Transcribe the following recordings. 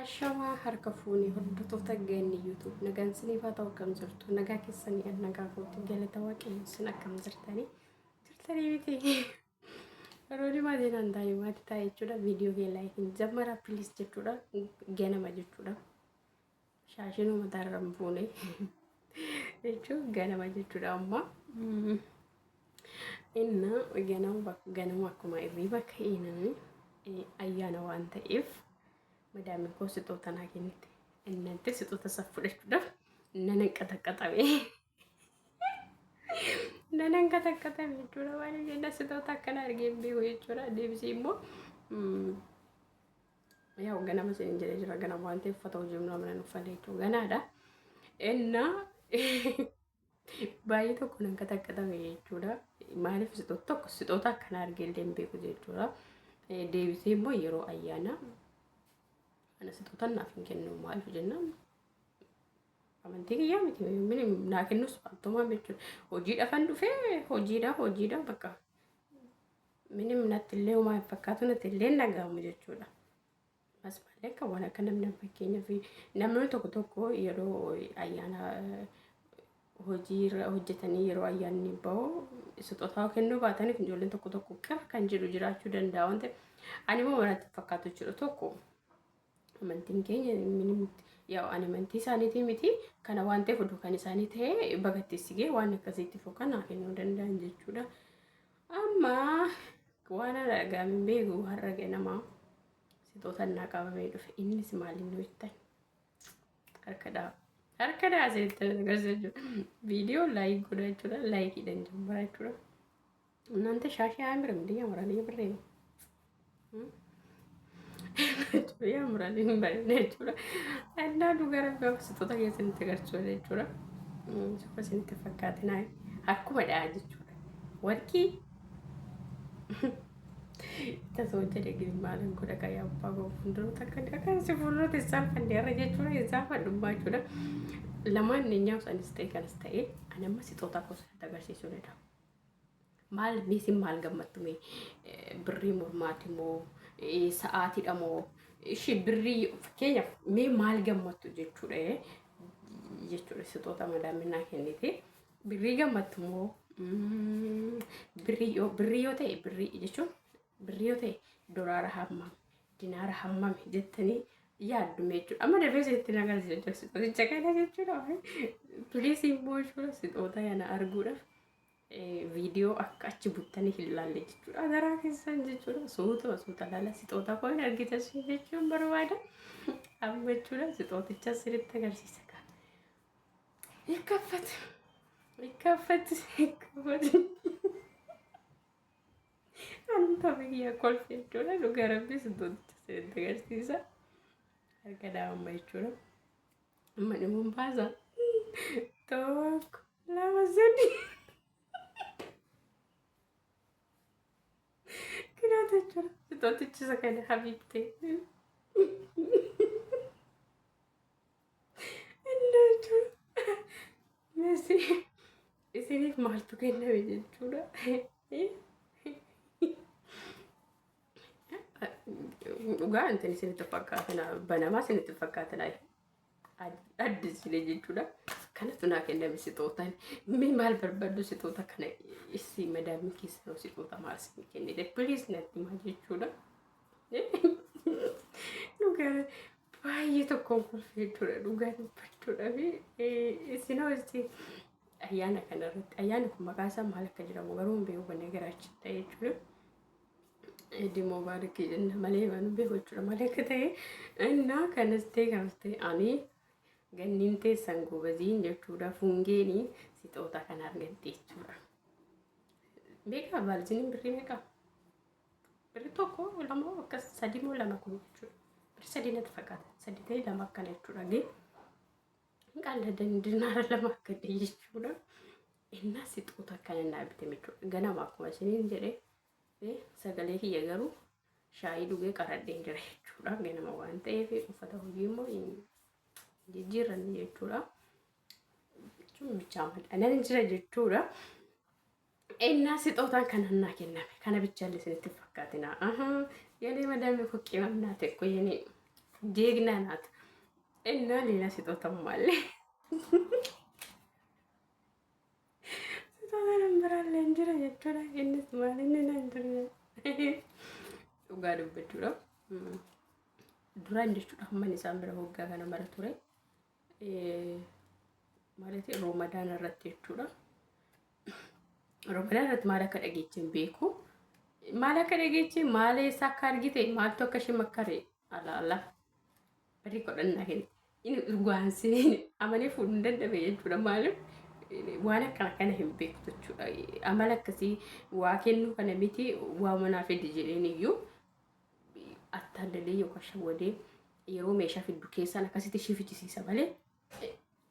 Ashamaa harka fuunii hordoftoota geenye YouTube nagaan siniif haa ta'u akkam jirtu nagaa keessanii nagaa kootti galata waaqayyoon sin akkam jirtanii miti yeroo dhimaa seenaan taa'ee maatii taa'ee jechuudha viidiyoo kee laayikiin jammara pilis jechuudha ganama jechuudha shaashinuu mataarra hin fuune jechuun ganama jechuudha amma inna ganama akkuma irriiba ka'inanii ayyaana waan ta'eef madame ko sitoota naa kennite innanti sitoota saffudhachuudhaaf nanan qaxaqaxame jechuudha waan jenna sitoota akkana argeen beeku jechuudha deebisee immoo yaa ganama isin jedhee jira ganama waan ta'eef uffata hojii humna mana uffate jechuudha ganaadha inna baay'ee tokko nan qaxaqaxame jechuudha maaliif sitoota akkana argeen beeku jechuudha deebisee immoo yeroo ayyaana أنا ستوتن نافين كأنه ما ألف جنة أمانتي كي يوم تي من ناكن نص توما بيتشو هوجيد أفندو في هوجيدا بكا مني من التلي وما فكاتو نتلين نجاو مجتشو لا بس مالك وانا كنا من بكينا في نمر توكو يرو أيانا هوجتني يرو أيان نباو ستوتها كأنه باتني في جولين توكو كان جرو جراتشو دنداون te أنا ما مرات فكاتو جرو توكو amantiin keenya yaa amantii isaaniitii miti kana waan ta'eef oduu kan isaanii ta'e bagatteessigee waan akkasiitti fokanaa kennuu danda'an jechuudha. Amma waan argamin beeku har'a ganama sitoota naa qabamee dhufe innis maaliin nu ittan harkadhaa asirratti agarsiisa viidiyoo laayik godha jechuudha laayikiidhaan jammara jechuudha. እናንተ ሻሽ አያምርም እንዴ? ያምራል የምሬ ነው። ያምራል ይባል ነጭራ እና ዱጋራ ስጦታ የስንት ገርቾ ነጭራ ስንት ተፈካትና አኩ ወዳ አጅቹ ወርቂ ተሰውጀ ደግሪ ማለን ኮደካ ያባጎ ፍንድሮ ተከደካ ሲፎሎ ተሳል ፈንደረ ጀቹራ ይዛፋ ዱባቹራ ለማንኛው ሰንስቴ ከንስቴ አነማ ስጦታ ኮስ ተገርሲሱ ነዳ ማል ቢሲም ማል ገመቱሜ ብሪ ሙርማቲሞ sa'aatiidha moo ishee birrii fakkeenyaaf mee maal gammattu jechuudha sitoota madaaminaa kennite birrii gammattu moo birrii yoo ta'e birrii jechuun birrii yoo ta'e dolaara hammam dinaara hammam jettanii yaaddume jechuudha amma dafee seetti nagarsiisa sitooticha kana jechuudha piliis immoo jechuudha sitoota yana arguudhaaf video akka achi buttanii ilaalle jechuudha agaraa keessan jechuudha suuta laala sitoota koon argitas jechuun barbaada amma jechuudha sitooticha sirriitti agarsiisa kan ikkaffat anta biyya kolfee jechuudha dhugaa rabbi sitooticha sirriitti agarsiisa harka daawwama jechuudha amma dhimuun baasa tokko lama sadii sitooticha sakana habibte innachu mesi isiniif maaltu kenname jechuudha dhugaa antani isinitti fakkaatana banamaa isinitti fakkaatana addis filee jechuudha kanatu naa kenname sitootaan mee maal barbaaddu sitoota kana isii madaamii keessa sitoota maal isin kennite piliis natti himaa jechuudha dhugaa baay'ee tokkoon kolfee jechuudha dhugaa dubbachuudha fi isin hojii ayyaana kanarratti ayyaana kun maqaa isaa maal akka jedhamu garuu hin beeku kanneen garaachi ta'e jechuudha dimoo baarikii jenna malee waan beeku jechuudha malee akka ta'e innaa kanas ta'e ani ganniin teessan gobaziin jechuudha fungeeni sitoota kana argatte jechuudha. Beekaa baalziniin birrii meeqa? Birrii tokko lama akka sadii moo lama kun jechuudha. Birrii sadii natti fakkaata. Sadii ta'e lama akkana jechuudha. Qaalla dinaara lama akka ta'e jechuudha. Innaa sitoota kana naa bitame jechuudha. Ganama akkuma isiniin jedhee sagalee kiyya garuu shaayii dhugee qaradheen jira jechuudha. Ganama waan ta'eef uffata hojii immoo jijjiirran jechuudha jechuun bichaa madaalan jira jechuudha innaa sitootaan kana naa kenname kana bichaa illee isinitti fakkaatina yaadee madaamii kokkee mamnaa ta'e koyyanii ጀግና ናት። እና ሌላ ስጦታም አለ። ስጦታ ነምበራለ እንጀራ የቶራ እነስ ማለት ነው እንጀራ ኡጋ ደበቹራ ዱራ እንደቹ አማን ሳምብረ ወጋ ከነ መረቱረ ማለት ሮመዳን ረት የቹራ ሮመዳን ረት ማለ ከደገችን ቤኩ ማለ ከደገችን ማለ ሳካርጊቴ ማልቶ ከሽ መከረ አላ አላ በሪኮ ደና ሄን ኢኒ ኡርጓንሲ አማኔ ፉ እንደደበ የቹራ ማለት waan akkana kana hin beektu jechuudha. Amala akkasii waa kennu kana miti waa manaaf fedhi jedheen iyyuu attaallee yookaan shawwadee yeroo meeshaa fiddu keessaan akkasitti ishee fichisiisa malee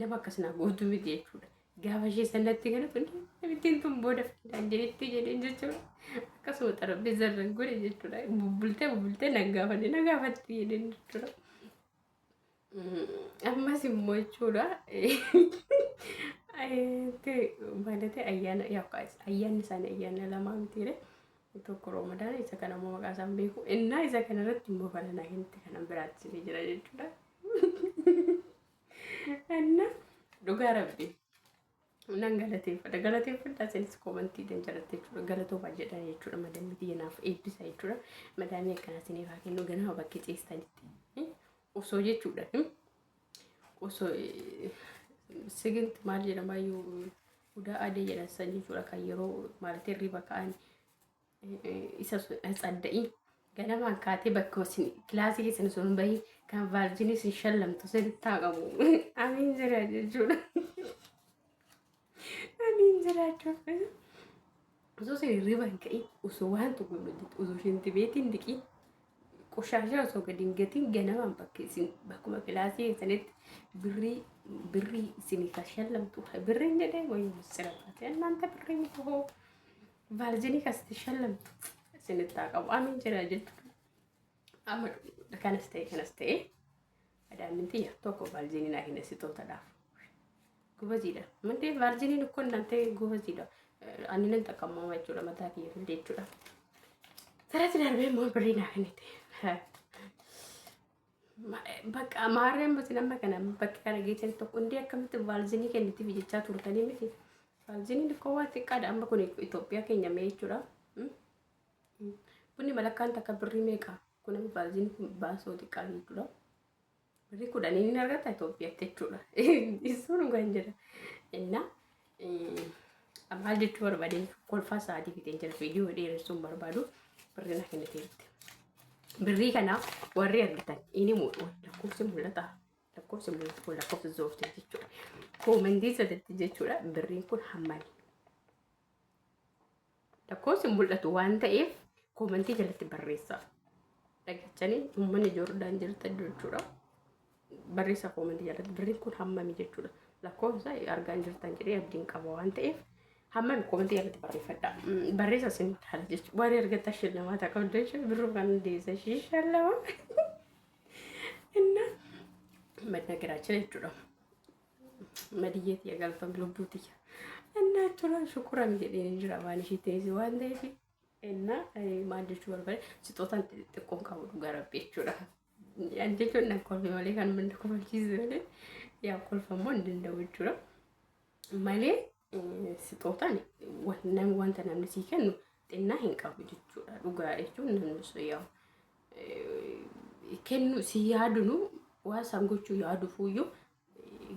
nama akkasina gootu miti jechuudha. Gaafa ishee sanatti galatu ittiin tun booda fidaan jedhetti jedheen jechuudha. Akkasuma xarabbeessa irra godhe jechuudha. Bubbultee nagaafatti jedheen jechuudha. Ammas immoo jechuudha. ማለት ayyaanni isaanii ayyaana lamaa mitiire tokko Roomadaan isa kana immoo maqaa isaan beeku innaa isa kana irratti immoo falanaa hinti kana biraatti jira jechuudha. Inna dhugaa rabbi nan galateeffadha isinis koomantiidhaan jalatti jechuudha galatoomaa jedhan jechuudha madammitii naaf eebbisa jechuudha madaamii akkana isiniif haa kennu ganama bakki ciistanitti osoo jechuudha osoo sigint maal jedhama yoo udaa adee jedhan sanjii jira kan yeroo maalatee riba ka'an isa tsadda'ii ganamaan kaatee bakka isin kilaasii keessan sun bahii kan vaaljinis hin shallamtu sirriitti taaqamu amiin jira jechuudha. Amiin jira jechuudha. Osoo isin riba hin ka'in osoo waan tokko hojjetu osoo shinti beetiin dhiqii qoshashaa osoo gadi hin gatiin ganamaan bakka isin bakkuma kilaasii keessanitti birrii isin kashallamtu birriin jedhee wayii misirafaati እናንተ birrii miti hoo vaaljiinii kasti shallamtu isinitti taaqamu amiin jira jechuudha. Amma kanas ta'e adaaminti tokko vaaljiinii naa hin sitootadhaaf gubaziidha. Mantee vaaljiiniin ukkoo እናንተ gubaziidha. Ani nan xaqamamaa jechuudha mataa kiyya filde jechuudha. Sarati darbee immoo birrii naa kennite. Bakka maarreen basi nama kana bakka kana geessan tokko indee akkamitti vaaljiinii kennitiif jechaa turtanii miti. Vaaljiiniin koo waan xiqqaadha amma kun Itoophiyaa keenya mee jechuudha. Bunni malakkaan takka birrii meeqa kun vaaljiinii kun baasoo xiqqaa jechuudha. Birrii kudhanii ni argata Itoophiyaatti jechuudha. Isuun kan jedha. Inna maal jechuu barbaadeen kolfaa sa'aatii fiteen jira viidiyoo dheeressuun barbaadu birrii na kenniteetti. Birrii kana warri argatan ini lakkoofsi mul'ata lakkoofsi zoofte jechuudha. Koomentii sadatti jechuudha birriin kun hammani. Lakkoofsi mul'atu waan ta'eef koomentii jalatti barreessaa. Dhagachanii uummanni Joordaan jirta jechuudha. Barreessaa koomentii jalatti birriin kun hammami jechuudha. Lakkoofsa argaan jirtan jedhee abdiin qaba waan ta'eef hammami koomentii jalatti barreeffadha. Barreessaa isin haala jechuudha. Warri argata shillamaa ta'a qabda jechuudha. Birruu kan deessa shallama. Inna madda garaachaa jechuudha. Madiyyeetii agalfam lubbuutii. Inna jechuudha shukuraan jedhee jira waan ishee teessee waan ta'eef. Inna maal jechuu barbaade sixootaan xixiqqoon qabu dhugaa rabbi jechuudha. Jechuun nan kolfee malee kan minda kofalchiise malee yaa kolfamoo hin danda'u jechuudha. Malee sixootaan wanta namni sii kennu xinnaa hin qabu jechuudha. Dhugaa jechuun namni sun yaa kennu si yaadunu waan isaan gochuu yaaduufuyyuu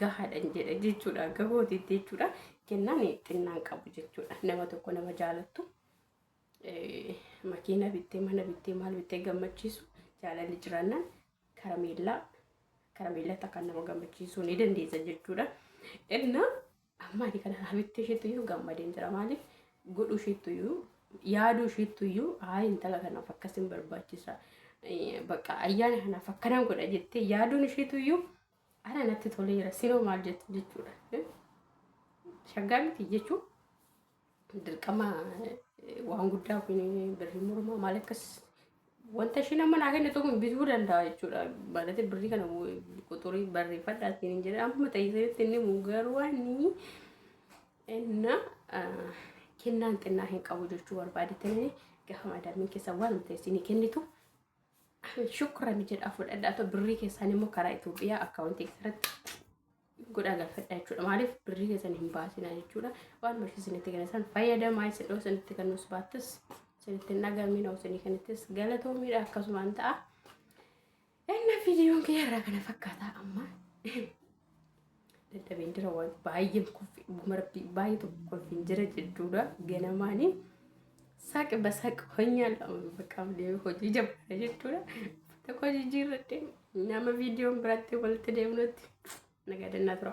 gahaadhaan jedha jechuudha. Gahootiitti jechuudha. Kennaan xinnaan qabu jechuudha. Nama tokko nama jaalattu makiina bittee mana bittee maal bittee gammachiisu jaalalli jiraannaan karameellaa takkaan nama gammachiisuu ni dandeessa jechuudha. Inna ammaani kana bittee isheetuyyuu gammadeen jira maaliif godhuu isheetuyyuu yaaduu isheetuyyuu intala kanaaf akkasiin barbaachisa. Bakka ayyaana kanaaf akkanaan godha jettee yaaduun isheetuyyuu ana natti toleera sinoo maal jettu jechuudha. Shaggaa miti jechuun dirqama waan guddaa kun birrii mormaa maal akkas wanta isheen amma naa kennitu kun bituu danda'a jechuudha. Baadhate birrii kana quxurii barreeffadhaa siin jedha amma ta'iseetti inni mugaruu waanii inna kennaan xinnaa hin qabu jechuu barbaadetanii gaafa madaamiin keessa waan ta'e siin kennitu shukran jedha fudhadhaa birrii keessan immoo karaa Itoophiyaa akkaawuntii keessatti godhaa galfadhaa jechuudha. Maaliif birrii keessan hin baasinaa jechuudha. Waan barsiisanitti kan isaan fayyadamaa isin dhoo sanitti kan nus baattis sanitti nagamin osanii kanittis galatoomiidha akkasumaan ta'a. Inni viidiyoon kiyarraa kana fakkaata amma. Dadhabeen jira waan baay'ee kufi bumarbii baay'ee tokko kolfiin jira jechuudha. Ganamaanii saaqi basaaq honyaalaa bakka hojii jabaa jechuudha. Tokko jijjiirradhe nama viidiyoon biraatti walitti deemnutti nagaa dannaa tura.